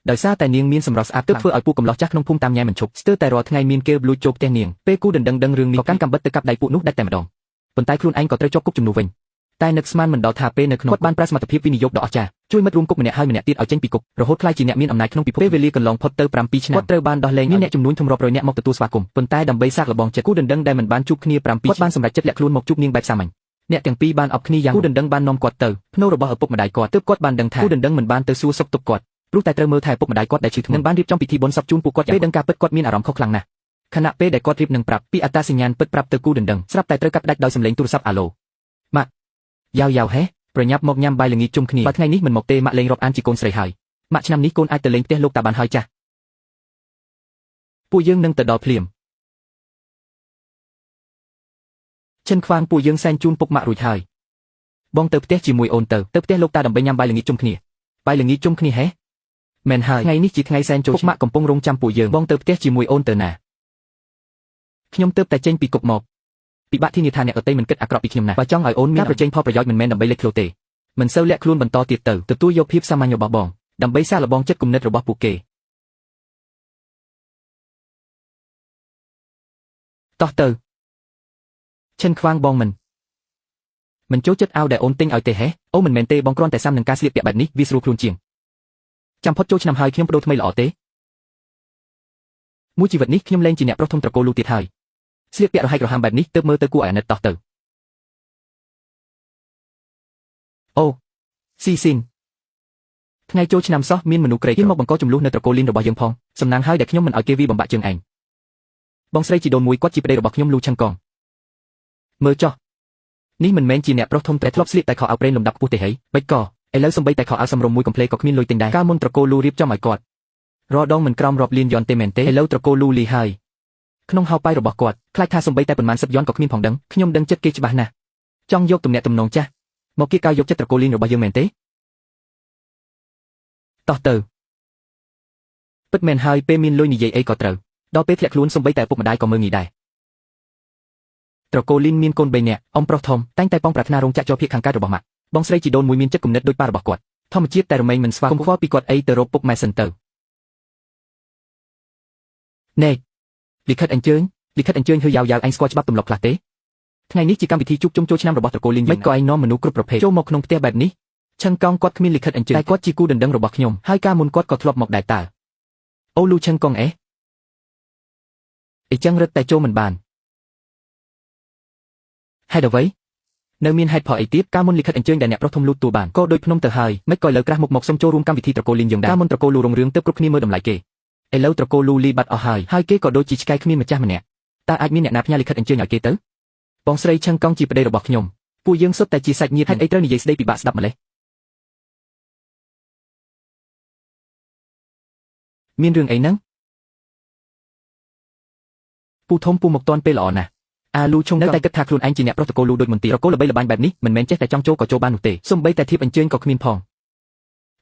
ដោយសារតែនាងមានសម្រស់ស្អាតទើបធ្វើឲ្យពួកកំឡោះចាស់ក្នុងភូមិតាមញ៉ែមិនឈប់ស្ទើរតែរាល់ថ្ងៃមានគេលួចចូលផ្ទះនាងពេលគូដណ្ដឹងដឹងរឿងនេះក៏កាន់កាំបិតទៅកាប់ដៃពួកនោះដាច់តែម្ដងប៉ុន្តែខ្លួនឯងក៏ត្រូវជាប់គុកជំនួសវិញតែនឹកស្មានមិនដល់ថាពេលនៅក្នុងគាត់បានប្រើសមត្ថភាពវិនិយោគដ៏អស្ចារ្យជួយមិត្តរួមគុកម្នាក់ហើយម្នាក់ទៀតឲ្យចេញពីគុករហូតក្លាយជាអ្នកមានអំណាចក្នុងពិភពពេលវេលាកន្លងផុតទៅ7ឆ្នាំគាត់ត្រូវបានដោះលែងមានអ្នកចំនួនធំរាប់រយនាក់មកទទួលស្វាគមន៍ប៉ុន្តែដើម្បីសាកល្បងចិត្តគូដណ្ដឹងដែលមិនបានជួបគ្នា7គាត់បានសម្រេចចិត្តលាក់ខ្លួនមកជួបនាងបែបសាមញ្ញអ្នកទាំងពីរបានអបគ្នាយ៉ាងគូដណ្ដឹងបាននាំគាត់ទៅភ្នូររបស់ឪពុកម្ដាយគាត់ទើបគាត់បានដឹងថាគូដណ្ដឹងមិនបានទៅសួរសុខទុក្ខគាត់ព្រោះតែត្រូវមើលថែឪពុកម្ដាយគាត់ដែលឈឺធ្ងន់បានរៀបចំពិធីបុណ្យសពជូនពួកគាត់ពេលដឹងការពិតគាត់មានអារម្មណ៍ខុសខ្លាំងណាស់ខណៈពេលដែលគាត់រៀបនឹងប្រាប់ពីអត្តសញ្ញាណពិតប្រាប់ទៅគូដណ្ដឹងស្រាប់តែត្រូវកាត់ផ្ដាច់ដោយសំឡេងទូរស័ព្ទអាឡូម៉ាក់យ៉ាវហេប្រញាប់មកញ៉ាំបាយល្ងាចជុំគ្នាបើថ្ងៃនេះមិនមកទេម៉ាក់លេងរាប់អានជាកូនស្រីហើយម៉ាក់ឆ្នាំនេះកូនអាចទៅលេងផ្ទះលោកតាបានហើយចាស់ពួកយើងនឹងទៅដល់ភ្លាមចិនខ្វាងពួកយើងសែនជូនពុកម៉ាក់រួចហើយបងទៅផ្ទះជាមួយអូនទៅផ្ទះលោកតាដើម្បីញ៉ាំបាយល្ងាចជុំគ្នាបាយល្ងាចជុំគ្នាហេមែនហើយថ្ងៃនេះជាថ្ងៃសែនចូលពុកម៉ាក់កំពុងរងចាំពួកយើងបងទៅផ្ទះជាមួយអូនទៅណាខ្ញុំទើបតែចេញពីគុកមកពិបាកធានាថាអ្នកដទៃមិនគិតអាក្រក់ពីខ្ញុំណាបើចង់ឲ្យអូនមានការប្រជែងផលប្រយោជន៍មិនមែនដើម្បីលេចធ្លោទេមិនសូវលាក់ខ្លួនបន្តទៀតទៅទទួលយកភាពសាមញ្ញរបស់បងដើម្បីសាកល្បងចិត្តគំនិតរបស់ពួកគេតោះទៅឈិនខ្វាងបងមិនចូលចិត្តអាវដែលអូនទិញឲ្យទេហេអូមិនមែនទេបងគ្រាន់តែសាំនឹងការស្លៀកពាក់បែបនេះវាស្រួលខ្លួនជាងចាំផុតចូលឆ្នាំហើយខ្ញុំបដូរថ្មីល្អទេមួយជីវិតនេះខ្ញុំលែងជាអ្នកប្រុសធំត្រកូលលូទៀតហើយស្លៀកពាក់រហែករហាមបែបនេះទើបមើលទៅគួរឲ្យអាណិតតោះទៅអូស៊ីស៊ីនថ្ងៃចូលឆ្នាំសោះមានមនុស្សក្រីក្រមកបង្កចំនួននៅត្រកូលលីនរបស់យើងផងសំណាងហើយដែលខ្ញុំមិនឲ្យគេវាបំបាក់ជើងឯងបងស្រីជីដូនមួយគាត់ជាប្តីរបស់ខ្ញុំលូឆឹងកងមើលចោះនេះមិនមែនជាអ្នកប្រុសធំតែធ្លាប់ស្លៀកតែខោអាវព្រេងលំដាប់ខ្ពស់ទេហីបិចក៏ឥឡូវសំបីតែខោអាវសំរុំមួយកំ pl ក៏គ្មានលុយទិញដែរកាលមុនត្រកូលលូរៀបចំឲ្យគាត់រដងមិនក្រោមរាប់លានយន់ទេមែនទេឥឡូវត្រកូលលូលីហើយក្នុងហោប៉ៃរបស់គាត់ខ្លាចថាសំបីតែប៉ុន្មានសិបយន់ក៏គ្មានផងដឹងខ្ញុំដឹងចិត្តគេច្បាស់ណាស់ចង់យកទំនាក់ទំនងចាស់មកគៀកកៅយកចិត្តត្រកូលលីនរបស់យើងមែនទេតោះទៅពិតមែនហើយពេលមានលុយនិយាយអីក៏ត្រូវដល់ពេលធ្លាក់ខ្លួនសំបីតែពុកម្ដាយក៏មើលងាយដែរត្រកូលលីនមានកូន3នាក់អ៊ំប្រុសធំតែងតែប៉ងប្រាថ្នារោងចក្រចរភាគខាងកើតរបស់ម៉ាក់បងស្រីជីដូនមួយមានចិត្តគំនិតដូចប៉ារបស់គាត់ធម្មជាតិតែរមែងមិនស្វាគមន៍ខ្វល់ពីគាត់អីទៅរកពុកម៉ែសិនទៅណែលិខិតអញ្ជើញហឺយ៉ាវឯងស្គាល់ច្បាប់ទម្លាប់ខ្លះទេថ្ងៃនេះជាកម្មវិធីជួបជុំចូលឆ្នាំរបស់ត្រកូលលីនមិនក៏ឯងនាំមនុស្សគ្រប់ប្រភេទចូលមកក្នុងផ្ទះបែបនេះឆឹងកងគាត់គ្មានលិខិតអញ្ជើញតែគាត់ជាគូដណ្ដឹងរបស់ខ្ញុំហើយកាលមុនគាត់ក៏ធ្លាប់មកដែរតើអូលូឆឹងកងអីចឹងរឹតតែចូលមិនបានហេតុអ្វីនៅមានហេតុផលអីទៀតកាលមុនលិខិតអញ្ជើញដែលអ្នកប្រុសធំលូតទួលបានក៏ដូចភ្នំទៅហើយមិនក៏ឥឡូវក្រាស់មុខមកសុំចូលរួមកម្មវិធីត្រកូលលីនយើងដែរកាលមុនត្រកូលលូរុងរឿងទើបគ្រប់គ្នាមើលតម្លៃគេឥឡូវត្រកូលលូលីបាត់អស់ហើយគេក៏ដូចជាឆ្កែគ្មានម្ចាស់ម្នាក់តើអាចមានអ្នកណាផ្ញើលិខិតអញ្ជើញឲ្យគេទៅបងស្រីឆឹងកងជាប្តីរបស់ខ្ញុំពួកយើងសុទ្ធតែជាសាច់ញាតិហេតុអីត្រូវនិយាយស្ដីពិបាកស្ដាប់ម្លេះមានរឿងអីហ្នឹងពូធំពូមកតន់ពេលល្អណាស់អាលូឈុងនៅតែគិតថាខ្លួនឯងជាអ្នកប្រុសត្រកូលលូដូចមន្ទីរត្រកូលល្បីល្បាញបែបនេះមិនមែនចេះតែចង់ចូលក៏ចូលបាននោះទេសូម្បីតែធៀបអញ្ជើញក៏គ្មានផ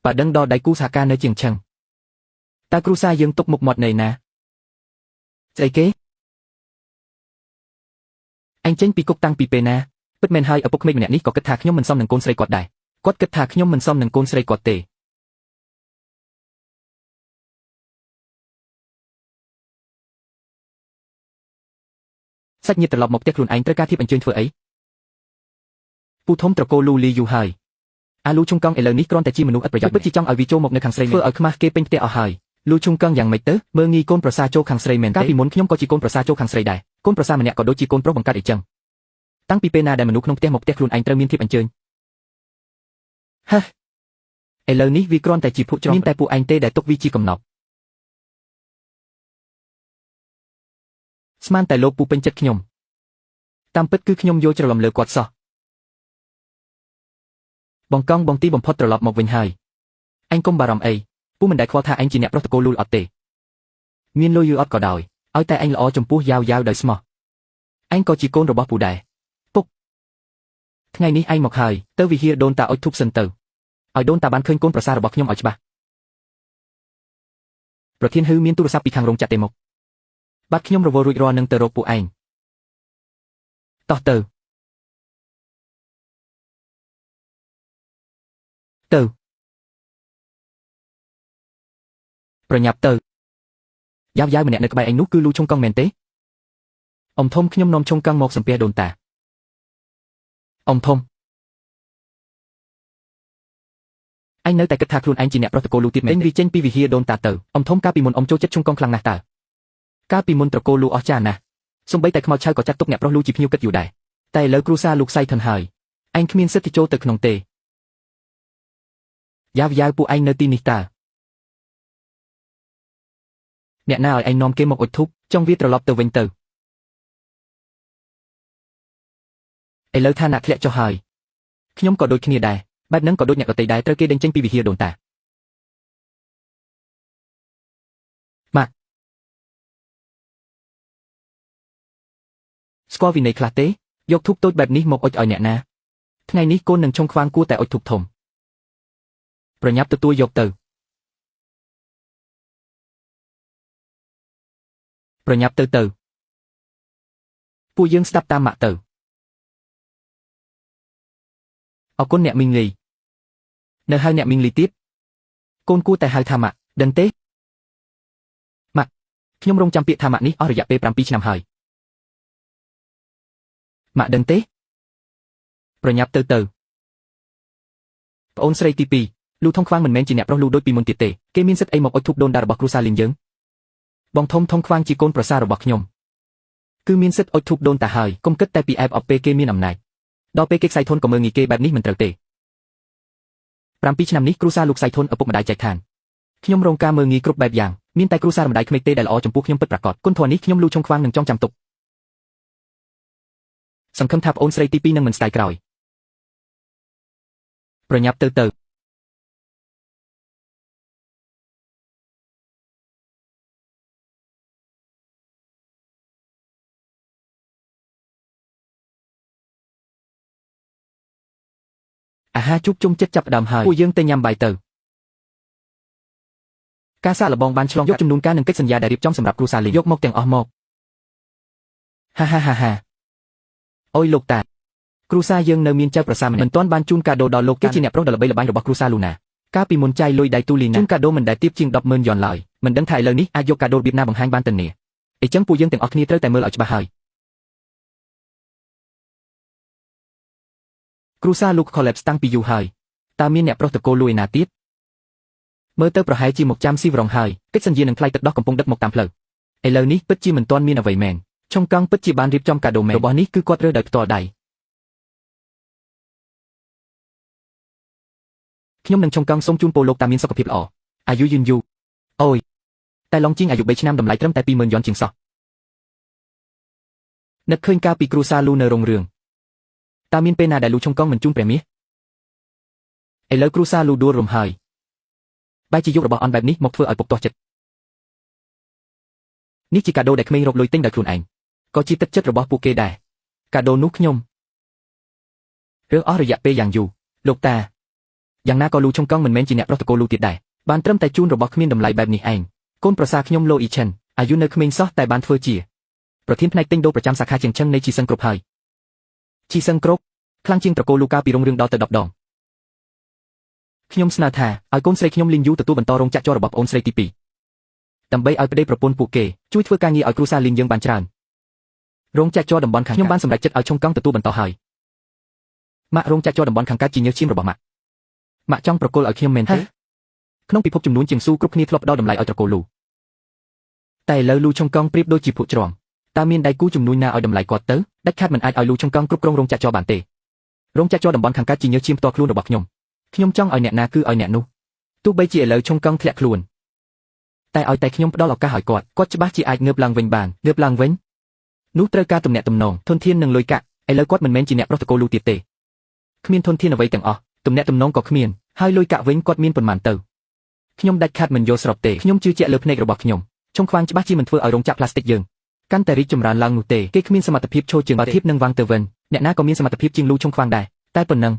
ងប៉ាដឹងដល់ដៃគូសហការនៅជាងឆឹងតើគ្រូសាយើងទុកមុខមាត់នៅណាស្អីគេអញចេញពីគុកតាំងពីពេលណាពិតមែនហើយឪពុក្មេកម្នាក់នេះក៏គិតថាខ្ញុំមិនសមនឹងកូនស្រីគាត់ដែរគាត់គិតថាខ្ញុំមិនសមនឹងកូនស្រីគាត់ទេសាច់ញាតិត្រឡប់មកផ្ទះខ្លួនឯងត្រូវការធៀបអញ្ជើញធ្វើអីពូធំត្រកូលលូលីយូហើយអាលូឈុងកងឥឡូវនេះគ្រាន់តែជាមនុស្សឥតប្រយោជន៍ពិតជាចង់ឲ្យវាចូលមកនៅខាងស្រីធ្វើឲ្យខ្មាស់គេពេញផ្ទះអស់ហើយលូឈុងកងយ៉ាងម៉េចទៅមើលងាយកូនប្រសាចូលខាងស្រីមែនទេកាលពីមុនខ្ញុំក៏ជាកូនប្រសាចូលខាងស្រីដែរកូនប្រសាម្នាក់ក៏ដូចជាកូនប្រុសបង្កើតអីចឹងតាំងពីពេលណាដែលមនុស្សក្នុងផ្ទះមកផ្ទះខ្លួនឯងត្រូវមានធៀបអញ្ជើញហ៎ឥឡូវនេះវាគ្រាន់តែជាពួកច្រំមានតែពួកឯងទេដែលទុកវាជាកំណប់ស្មានតែលោកពូពេញចិត្តខ្ញុំតាមពិតគឺខ្ញុំយកច្រឡំលើគាត់សោះបងកងបងទីបំផុតត្រឡប់មកវិញហើយអញកុំបារម្ភអីពូមិនដែលខ្វល់ថាអញជាអ្នកប្រុសត្រកូលលូលអត់ទេមានលុយឬអត់ក៏ដោយឲ្យតែអញល្អចំពោះយ៉ាវដោយស្មោះអញក៏ជាកូនរបស់ពូដែរពុកថ្ងៃនេះឯងមកហើយទៅវិហារដូនតាអុជធូបសិនទៅឲ្យដូនតាបានឃើញកូនប្រសាររបស់ខ្ញុំឲ្យច្បាស់ប្រធានហ៊ឺមានទូរស័ព្ទពីខាងរោងចក្រទេមកបាទខ្ញុំរវល់រួចរាល់នឹងទៅរកពួកឯងតោះទៅ ប្រញាប់ទៅយ៉ាវម្នាក់នៅក្បែរឯងនោះគឺលូឆុងកង់មែនទេអ៊ំធំខ្ញុំនាំឆុងកង់មកសំពះដូនតាអ៊ំធំអញនៅតែគិតថាខ្លួនឯងជាអ្នកប្រុសត្រកូលលូទៀតមែនទេចេញពីវិហារដូនតាទៅអ៊ំធំកាលពីមុនអ៊ំចូលចិត្តឆុងកង់ខ្លាំងណាស់តើកាលពីមុនត្រកូលលូអស្ចារ្យណាស់សូម្បីតែខ្មោចឆៅក៏ចាត់ទុកអ្នកប្រុសលូជាភ្ញៀវគិតយូរដែរតែឥឡូវគ្រួសារលោកសៃថនហើយឯងគ្មានសិទ្ធិចូលទៅក្នុងទេយ៉ាវពួកឯងនៅទីនេះតើអ្នកណាឲ្យឯងនាំគេមកអុជធូបចង់វាត្រឡប់ទៅវិញទៅឥឡូវឋានៈធ្លាក់ចុះហើយខ្ញុំក៏ដូចគ្នាដែរបែបហ្នឹងក៏ដូចអ្នកដទៃដែរត្រូវគេដេញចេញពីវិហារដូនតាម៉ាក់ស្គាល់វិន័យខ្លះទេយកធូបតូចបែបនេះមកអុជឲ្យអ្នកណាថ្ងៃនេះកូននឹងឆុងខ្វាងគួរតែអុជធូបធំប្រញាប់ទទួលយកទៅប្រញាប់ទៅពួកយើងស្ដាប់តាមម៉ាក់ទៅអរគុណអ្នកមីងលីនៅហៅអ្នកមីងលីទៀតកូនគួរតែហៅថាម៉ាក់ដឹងទេម៉ាក់ខ្ញុំរងចាំពាក្យថាម៉ាក់នេះអស់រយៈពេល7ឆ្នាំហើយម៉ាក់ដឹងទេប្រញាប់ទៅប្អូនស្រីទី2លូថងខ្វាងមិនមែនជាអ្នកប្រុសលូដូចពីមុនទៀតទេគេមានសិទ្ធិអីមកអុជធូបដូនតារបស់គ្រួសារលីងយើងបងធំថងខ្វាងជាកូនប្រសាររបស់ខ្ញុំគឺមានសិទ្ធិអុជធូបដូនតាហើយកុំគិតតែពីអែបអបពេលគេមានអំណាចដល់ពេលគេខ្សែធនក៏មើងងាយគេបែបនេះមិនត្រូវទេ7ឆ្នាំនេះគ្រួសារលោកសៃធនឪពុកម្ដាយចែកឋានខ្ញុំរងការមើងងាយគ្រប់បែបយ៉ាងមានតែគ្រួសារម្ដាយក្មេកទេដែលល្អចំពោះខ្ញុំពិតប្រាកដគុណធម៌នេះខ្ញុំលូឆុងខ្វាងនឹងចងចាំទុកសង្ឃឹមថាប្អូនស្រីទី2នឹងមិនស្ដាយក្រោយប្រញាប់ទៅអាហារជួបជុំចិត្តចាប់ផ្ដើមហើយពួកយើងទៅញ៉ាំបាយទៅការសាកល្បងបានឆ្លងយកចំនួនការនិងកិច្ចសន្យាដែលរៀបចំសម្រាប់គ្រួសារលីយកមកទាំងអស់មកហាអូយលោកតាគ្រួសារយើងនៅមានចៅប្រសារមិនទាន់បានជូនកាដូដល់លោកគេជាអ្នកប្រុសដ៏ល្បីល្បាញរបស់គ្រួសារលូណាកាលពីមុនចាយលុយដៃទូលីណាជូនកាដូមិនដែលទាបជាង 10,000 យ៉នឡើយមិនដឹងថាឥឡូវនេះអាចយកកាដូរបៀបណាបង្ហាញបានទៅនេះអញ្ចឹងពួកយើងទាំងអស់គ្នាត្រូវតែមើលឲ្យច្បាស់ហើយគ្រួសារលោក collapse តាំងពីយូរហើយតើមានអ្នកប្រុសតកូលលួយណាទៀតមើលទៅប្រហែលជាមកចាំស៊ីវរងហើយកិច្ចសន្យានឹងថ្លៃទឹកដោះកំពុងដឹកមកតាមផ្លូវឥឡូវនេះពិតជាមិនទាន់មានអ្វីមែនឆុងកង់ពិតជាបានរៀបចំកាដូមែនរបស់នេះគឺគាត់រើសដោយផ្ទាល់ដៃខ្ញុំនឹងឆុងកង់សូមជូនពរលោកតាមានសុខភាពល្អអាយុយឺនយូរអូយតែឡងជីងអាយុ3ឆ្នាំតម្លៃត្រឹមតែ 20,000 យ៉នជាងសោះនឹកឃើញកាលពីគ្រួសារលូនៅរងរឿងតើមានពេលណាដែលលូឆុងកង់មិនជូនព្រះមាសឥឡូវគ្រួសារលូដួលរំហើយបែរជាយករបស់អន់បែបនេះមកធ្វើឲ្យពុកទាស់ចិត្តនេះជាកាដូដែលក្មេងរកលុយទិញដោយខ្លួនឯងក៏ជាទឹកចិត្តរបស់ពួកគេដែរកាដូនោះខ្ញុំរើសអស់រយៈពេលយ៉ាងយូរលោកតាយ៉ាងណាក៏លូឆុងកង់មិនមែនជាអ្នកប្រុសតកូលលូទៀតដែរបានត្រឹមតែជូនរបស់គ្មានតម្លៃបែបនេះឯងកូនប្រសារខ្ញុំលូអ៊ីឆិនអាយុនៅក្មេងសោះតែបានធ្វើជាប្រធានផ្នែកទិញដូរប្រចាំសាខាជាងឆឹងនៃជីសឹងគ្រប់ហើយជីសឹងគ្រប់ខ្លាំងជាងត្រកូលលូកាពីរងរឿងដល់ទៅ10 ដងខ្ញុំស្នើថាឲ្យកូនស្រីខ្ញុំលីងយូទទួលបន្តរោងចក្រចររបស់ប្អូនស្រីទី2ដើម្បីឲ្យប្តីប្រពន្ធពួកគេជួយធ្វើការងារឲ្យគ្រួសារលីងយើងបានច្រើនរោងចក្រចរតំបន់ខាងខ្ញុំបានសម្រេចចិត្តឲ្យឆុងកង់ទទួលបន្តហើយម៉ាក់រោងចក្រចរតំបន់ខាងកើតជាញើសឈាមរបស់ម៉ាក់ចង់ប្រគល់ឲ្យខ្ញុំមែនទេក្នុងពិភពចំនួនជាងស៊ូគ្រប់គ្នាធ្លាប់ផ្ដល់តម្លៃឲ្យត្រកូលលូតែឥឡូវលូឆុងកង់ប្រៀបដូចជាពួកច្រំតើមានដៃគូជំនួយណាឲ្យតម្លៃគាត់ទៅដាច់ខាតមិនអាចឲ្យលូឆុងកង់គ្រប់គ្រងរោងចក្រចរបានទេរោងចក្រចរតំបន់ខាងកើតជាញើសឈាមផ្ទាល់ខ្លួនរបស់ខ្ញុំចង់ឲ្យអ្នកណាគឺឲ្យអ្នកនោះទោះបីជាឥឡូវឆុងកង់ធ្លាក់ខ្លួនតែឲ្យតែខ្ញុំផ្ដល់ឱកាសឲ្យគាត់ច្បាស់ជាអាចងើបឡើងវិញបានងើបឡើងវិញនោះត្រូវការទំនាក់ទំនងធនធាននិងលុយកាក់ឥឡូវគាត់មិនមែនជាអ្នកប្រុសតកូលលូទៀតទេគ្មានធនធានអ្វីទាំងអស់ទំនាក់ទំនងក៏គ្មានហើយលុយកាក់វិញគាត់មានប៉ុន្មានទៅខ្ញុំដាច់ខាតមិនយល់ស្របទេខ្ញុំជឿជាក់លើភ្នែករបស់ខ្ញុំឆុងខ្វាងច្បាស់ជាមិនធ្វើឲ្យរោងចក្រផ្លាស្ទិកយើងកាន់តែរីកចម្រើនឡើងនោះទេគេគ្មានសមត្ថភាពឈរជើងធៀបនឹងវាងទៅវិញអ្នកណាក៏មានសមត្ថភាពជាងលូឆុងខ្វាងដែរតែប៉ុណ្ណឹង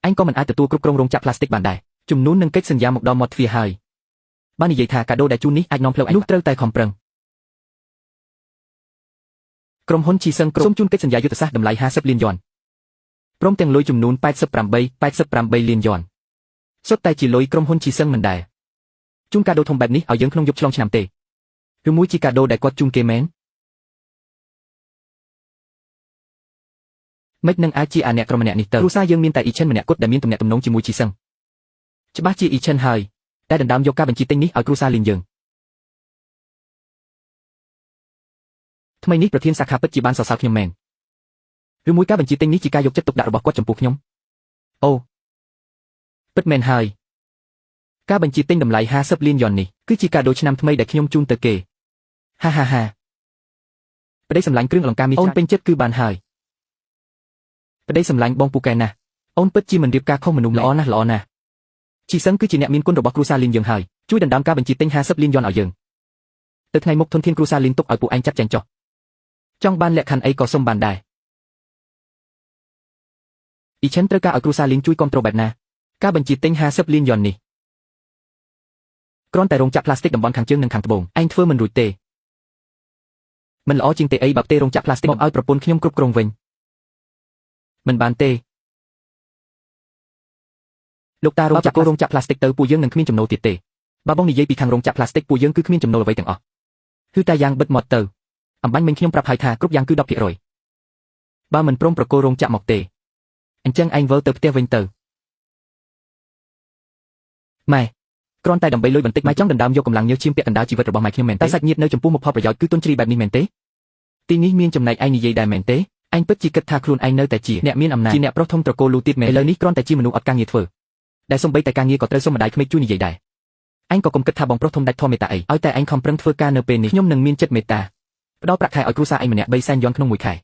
អញក៏មិនអាចទទួលគ្រប់គ្រងរោងចក្រផ្លាស្ទិកបានដែរជំនួននឹងកិច្ចសន្យាមកដល់មាត់ទ្វារហើយបាននិយាយថាកាដូដែលជូននេះអាចនាំផ្លូវនោះត្រូវតែខំប្រឹងក្រុមហ៊ុនជីសឹងសូមជូនកិច្ចសន្យាយុទ្ធសាស្ត្រតម្លៃ50 លានយ៉នព្រមទាំងលុយចំនួន88 លានយ៉នសុទ្ធតែជាលុយក្រុមហ៊ុនជីសឹងមិនដែរ ជូនកាដូធំបែបនេះឲ្យយើងក្នុងយប់ឆ្លងឆ្នាំទេឬមួយជាកាដូដែលគាត់ជូនគេមែនមិននឹងអាចជាអាអ្នកក្រុមម្នាក់នេះទៅគ្រូសាយើងមានតែអ៊ីឆិនម្នាក់គត់ដែលមានទំនាក់ទំនងជាមួយជីសឹងច្បាស់ជាអ៊ីឆិនហើយតែដណ្ដើមយកការបញ្ជាទិញនេះឲ្យគ្រូសាលីងយើងថ្មីនេះប្រធានសាខាពិតជាបានសរសើរខ្ញុំមែនឬមួយការបញ្ជាទិញនេះជាការយកចិត្តទុកដាក់របស់គាត់ចំពោះខ្ញុំអូពិតមែនហើយការបញ្ជាទិញតម្លៃ50 លានយ៉ននេះគឺជាកាដូឆ្នាំថ្មីដែលខ្ញុំជូនទៅគេហាហាហាប្តីសម្លាញ់គ្រឿងអលង្ការមានអូនពេញចិត្តគឺបានហើយប្តីសម្លាញ់បងពូកែណាស់អូនពិតជាមិនរៀបការខុសមនុស្សល្អណាស់ជីសឹងគឺជាអ្នកមានគុណរបស់គ្រូសាលីនយើងហើយជួយដណ្ដើមការបញ្ជាទិញ50 លានយ៉នឲ្យយើងទៅថ្ងៃមុខធនធានគ្រូសាលីនទុកឲ្យពួកឯងចាត់ចែងចុះចង់បានលក្ខខណ្ឌអីក៏សុំបានដែរអ៊ីឆិនត្រូវការឲ្យគ្រូសាលីនជួយគ្រប់គ្រងបែបណាការបញ្ជាទិញ50 លានយ៉ននេះគ្រាន់តែរោងចក្រផ្លាស្ទិកតំបន់ខាងជើងនិងខាងត្បូងឯងធ្វើមិនរួចទេមិនល្អជាងទេអីបើផ្ទេរោងចក្រផ្លាស្ទិកមកឲ្យប្រពន្ធខ្ញុំគ្រប់គ្រងវិញមិនបានទេលោកតារោងចក្រផ្លាស្ទិកទៅពួកយើងនឹងគ្មានចំណូលទៀតទេបើបងនិយាយពីខាងរោងចក្រផ្លាស្ទិកពួកយើងគឺគ្មានចំណូលអ្វីទាំងអស់គឺតែយ៉ាងបិទមាត់ទៅអំបញ្ញមិញខ្ញុំប្រាប់ហើយថាគ្រប់យ៉ាងគឺ 10% បើមិនព្រមប្រគល់រោងចក្រមកទេអញ្ចឹងឯងវិលទៅផ្ទះវិញទៅម៉ែគ្រាន់តែដើម្បីលុយបន្តិចម៉ែចង់ដណ្ដើមយកកម្លាំងញើសឈាមពាក់កណ្ដាលជីវិតរបស់ម៉ែខ្ញុំមែនតែសាច់ញាតិនៅចំពោះមុខផលប្រយោជន៍គឺទុនជ្រីបែបនេះមែនទេទីនេះមានចំណែកឯងនិយាយដែរមែនទេឯងពិតជាគិតថាខ្លួនឯងនៅតែជាអ្នកមានអំណាចជាអ្នកប្រុសធំត្រកូលលូទៀតមែនឥឡូវនេះគ្រាន់តែជាមនុស្សអត់ការងារធ្វើដែលសំបីតែការងារក៏ត្រូវសុំម្ដាយក្មេកជួយនិយាយដែរឯងក៏កុំគិតថាបងប្រុសធំដាច់ធម៌មេត្តាអីឲ្យតែឯងខំប្រឹងធ្វើការនៅពេលនេះខ្ញុំនឹងមានចិត្តមេត្តាផ្ដល់ប្រាក់ខែឲ្យគ្រួសារឯងម្នាក់3សែនយ៉នក្នុងមួយខែ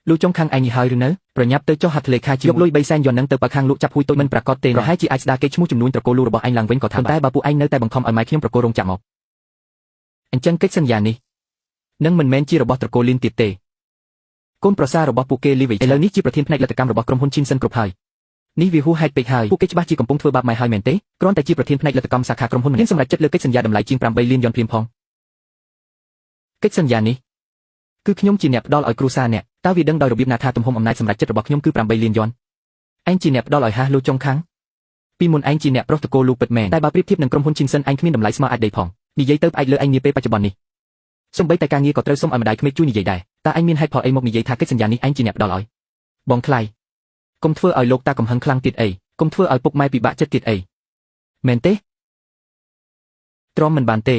លូចុងខាងឯងនេះហើយឬនៅប្រញាប់ទៅចុះហត្ថលេខាយកលុយ3សែនយ៉ននឹងទៅបើខាងលក់ចាប់ហួយតូចមិនប្រកាសទេប្រហែលជាអាចស្ដារគេឈ្មោះចំនួនត្រកូលលូរបស់ឯងឡើងវិញក៏ថាតែបើពួកឯងនៅតែបង្ខំឲ្យម៉ែខ្ញុំប្រកល់រោងចក្រមកអញ្ចឹងកិច្ចសន្យានេះនឹងមិនមែនជារបស់ត្រកូលលីនទៀតទេកូនប្រសាររបស់ពួកគេលីវីឥឡូវនេះជាប្រធានផ្នែកលទ្ធកម្មរបស់ក្រុមហ៊ុនឈីនសិនគ្រប់ហើយនេះវាហួសហេតុពេកហើយពួកគេច្បាស់ជាកំពុងធ្វើបាបម៉ែហើយមែនទេគ្រាន់តែជាប្រធានផ្នែកលទ្ធកម្មសាខាក្រុមហ៊ុនមានសម្រាប់ចិត្តលើកិច្ចសន្យាតម្លៃជាង8 លានយ៉នភ្លាមផងកិច្ចសន្យានេះគឺខ្ញុំជាអ្នកផ្ដល់ឲ្យគ្រូសាអ្នកតើវាដឹងដោយរបៀបណាថាទំហំអំណាចសម្រាប់ចិត្តរបស់ខ្ញុំគឺ8 លានយ៉នឯងជាអ្នកផ្ដល់ឲ្យហាស់លូចុងខាងពីមុនឯងជាអ្នកប្រុសតកូលលូពិតមែនតែបើប្រៀបធៀបនឹងក្រុមហ៊ុនឈីនសិនឯងគ្មានតម្លៃស្មើអាចដីផងនិយាយទៅផ្អែកលើឯងនាពេលបច្ចុប្បន្ននេះសូម្បីតែការងារក៏ត្រូវសុំឲ្យម្ដាយក្មេកជួយនិយាយដែរតើឯងមានហេតុផលអីមកនិយាយថាកិច្ចសន្យានេះឯងជាអ្នកផ្ដល់ឲ្យបងថ្លៃកុំធ្វើឲ្យលោកតាកំហឹងខ្លាំងទៀតអីកុំធ្វើឲ្យពុកម៉ែពិបាកចិត្តទៀតអីមែនទេទ្រាំមិនបានទេ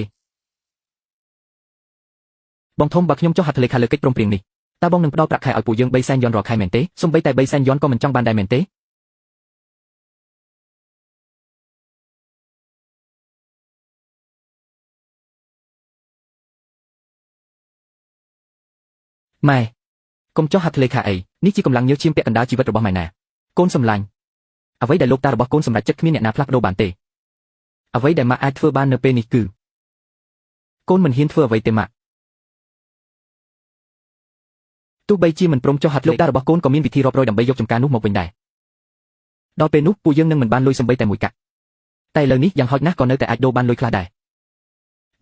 បងធំបើខ្ញុំចុះហត្ថលេខាលើកិច្ចព្រមព្រៀងនេះតើបងនឹងផ្ដល់ប្រាក់ខែឲ្យពួកយើង3សែនយ៉នរាល់ខែមែនទេសូម្បីតែ3សែនយ៉នក៏មិនចង់បានដែរមែនទេម៉ែកុំចុះហត្ថលេខាអីនេះជាកម្លាំងញើសឈាមពាក់កណ្ដាលជីវិតរបស់ម៉ែណាកូនសម្លាញ់អ្វីដែលលោកតារបស់កូនសម្រេចចិត្តគ្មានអ្នកណាផ្លាស់ប្ដូរបានទេអ្វីដែលម៉ាក់អាចធ្វើបាននៅពេលនេះគឺកូនមិនហ៊ានធ្វើអ្វីទេម៉ាក់ទោះបីជាមិនព្រមចុះហត្ថលេខាលោកតារបស់កូនក៏មានវិធីរាប់រយដើម្បីយកចំការនោះមកវិញដែរដល់ពេលនោះពួកយើងនឹងមិនបានលុយសំបីតែមួយកាក់តែឥឡូវនេះយ៉ាងហោចណាស់ក៏នៅតែអាចដូរបានលុយខ្លះដែរ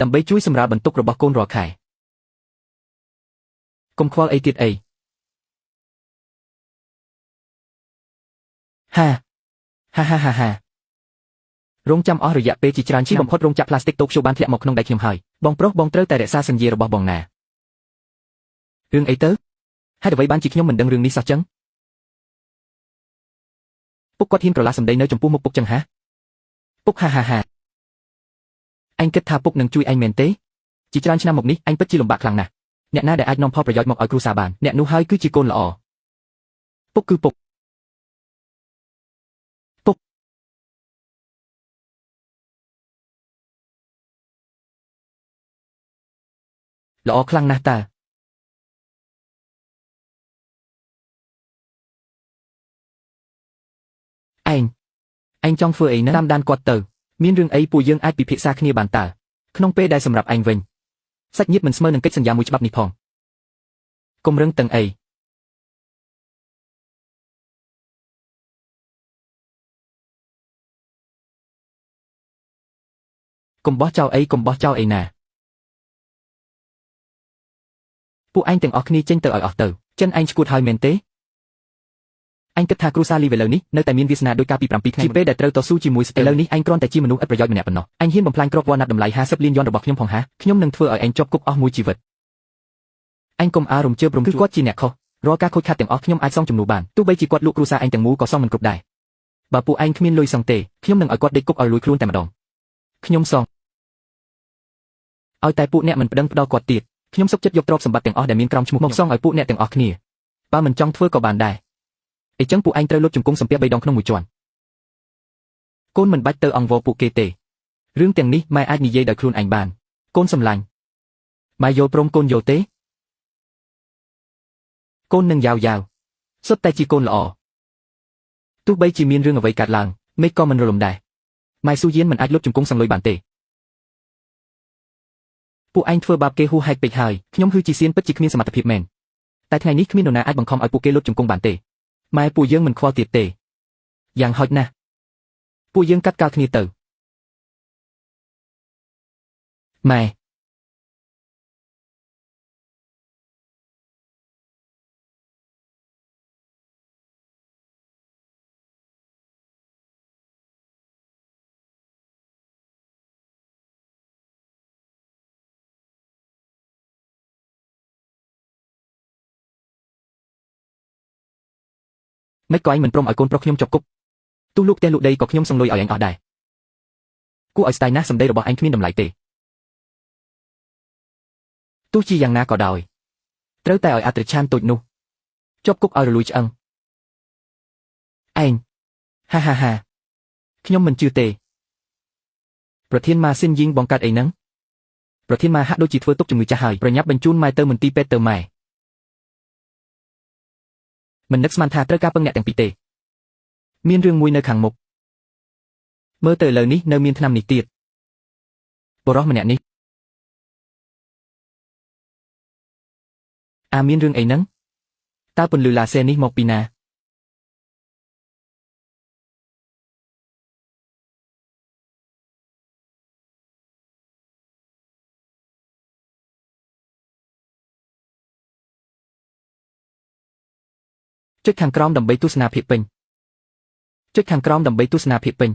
ដើម្បីជួយសម្រាលបន្ទុករបស់កូនរាល់ខែកុំខ្វល់អីទៀតអីហារងចាំអស់រយៈពេលជាច្រើនឆ្នាំបំផុតរោងចក្រផ្លាស្ទិកតូក្យូបានធ្លាក់មកក្នុងដៃខ្ញុំហើយបងប្រុសបងត្រូវតែរក្សាសញ្ញេរបស់បងណារឿងអីទៅហេតុអ្វីបានជាខ្ញុំមិនដឹងរឿងនេះសោះចឹងពុកគាត់ហ៊ានប្រឡាស់សម្ដីនៅចំពោះមុខពុកចឹងហ៎ពុកហាអញគិតថាពុកនឹងជួយឯងមែនទេជាច្រើនឆ្នាំមកនេះអញពិតជាលំបាកខ្លាំងណាស់អ្នកណាដែលអាចនាំផលប្រយោជន៍មកឲ្យគ្រួសារបានអ្នកនោះហើយគឺជាកូនល្អពុកគឺពុកល្អខ្លាំងណាស់តើឯងចង់ធ្វើអីណាតាមដានគាត់ទៅមានរឿងអីពួកយើងអាចពិភាក្សាគ្នាបានតើក្នុងពេលដែលសម្រាប់ឯងវិញសាច់ញាតិមិនស្មើនឹងកិច្ចសន្យាមួយច្បាប់នេះផងកុំរឹងតឹងអីកុំបោះចោលអីណាពួកឯងទាំងអស់គ្នាចេញទៅឲ្យអស់ទៅចិនឯងឈួតហើយមែនទេ អញគិតថាគ្រូសាលីវេលើនេះនៅតែមានវាសនាដោយការពី7ថ្ងៃជាពេលដែលត្រូវតស៊ូជាមួយស្ទើរឥឡូវនេះអញគ្រាន់តែជាមនុស្សឥតប្រយោជន៍ម្នាក់ប៉ុណ្ណោះអញហ៊ានបំផ្លាញគ្រាប់វ៉ាណាត់តម្លៃ50លានយ៉នរបស់ខ្ញុំផងហាខ្ញុំនឹងធ្វើឲ្យអញជាប់គុកអស់មួយជីវិតអញកុំអារំជើបរំជួលគាត់ជាអ្នកខុសរាល់ការខូចខាតទាំងអស់ខ្ញុំអាចសងជំនួសបានទោះបីជាគាត់លក់គ្រួសារអញទាំងមូលក៏សងមិនគ្រប់ដែរបើពួកឯងគ្មានលុយសងទេខ្ញុំនឹងឲ្យគាត់ដេកគុកឲ្យលួចខ្លួនតែម្ដងខ្ញុំសងឲ្យតែពួកអ្នកមិនប្តឹងផ្ដោគាត់ទៀតខ្ញុំសុខចិត្តយកទ្រព្យសម្បត្តិទាំងអស់ដែលមានក្រោមឈ្មោះមកសងឲ្យពួកអ្នកទាំងអស់គ្នាបើមិនចង់ធ្វើក៏បានដែរអញ្ចឹងពួកឯងត្រូវលុបជង្គង់សំពាធ3ដងក្នុងមួយជាន់កូនមិនបាច់ទៅអង្វរពួកគេទេរឿងទាំងនេះម៉ែអាចនិយាយដោយខ្លួនឯងបានកូនសម្លាញ់ម៉ែយល់ព្រមកូនយល់ទេកូននឹងយ៉ាវសុទ្ធតែជាកូនល្អទោះបីជាមានរឿងអ្វីកើតឡើងមេឃក៏មិនរលំដែរម៉ែស៊ូយៀនមិនអាចលុបជង្គង់សង្លុយបានទេពួកឯងធ្វើបាបគេហួសហេតុពេកហើយខ្ញុំគឺជាសៀនពិតជាគ្មានសមត្ថភាពមែនតែថ្ងៃនេះគ្មាននរណាអាចបង្ខំឲ្យពួកគេលុបជង្គង់បានទេម៉ែពួកយើងមិនខ្វល់ទៀតទេយ៉ាងហោចណាស់ពួកយើងកាត់កាលគ្នាទៅម៉ែមិនក៏ឯងមិនព្រមឲ្យកូនប្រុសខ្ញុំជាប់គុកទោះលោកផ្ទះលោកដីក៏ខ្ញុំសង្លុយឲ្យឯងអស់ដែរគួរឲ្យស្ដាយណាស់សម្ដីរបស់ឯងគ្មានតម្លៃទេទោះជាយ៉ាងណាក៏ដោយត្រូវតែឲ្យអត្រិឆានតូចនោះជាប់គុកឲ្យរលួយឆ្អឹងឯងហាខ្ញុំមិនជឿទេប្រធានម៉ាស៊ីនយីងបង្កើតអីហ្នឹងប្រធានម៉ាហាក់ដូចជាធ្វើទុកជំងឺចាស់ហើយប្រញាប់បញ្ជូនម៉ែទៅមន្ទីរពេទ្យទៅម៉ែមិននឹកស្មានថាត្រូវការពឹងអ្នកទាំងពីរទេមានរឿងមួយនៅខាងមុខមើលទៅឥឡូវនេះនៅមានថ្នាំនេះទៀតបរិះម្នាក់នេះមានរឿងអីហ្នឹងតើពន្លឺឡាសេនេះមកពីណាចុចខាងក្រោមដើម្បីទស្សនាភាពពេញចុចខាងក្រោមដើម្បីទស្សនាភាពពេញ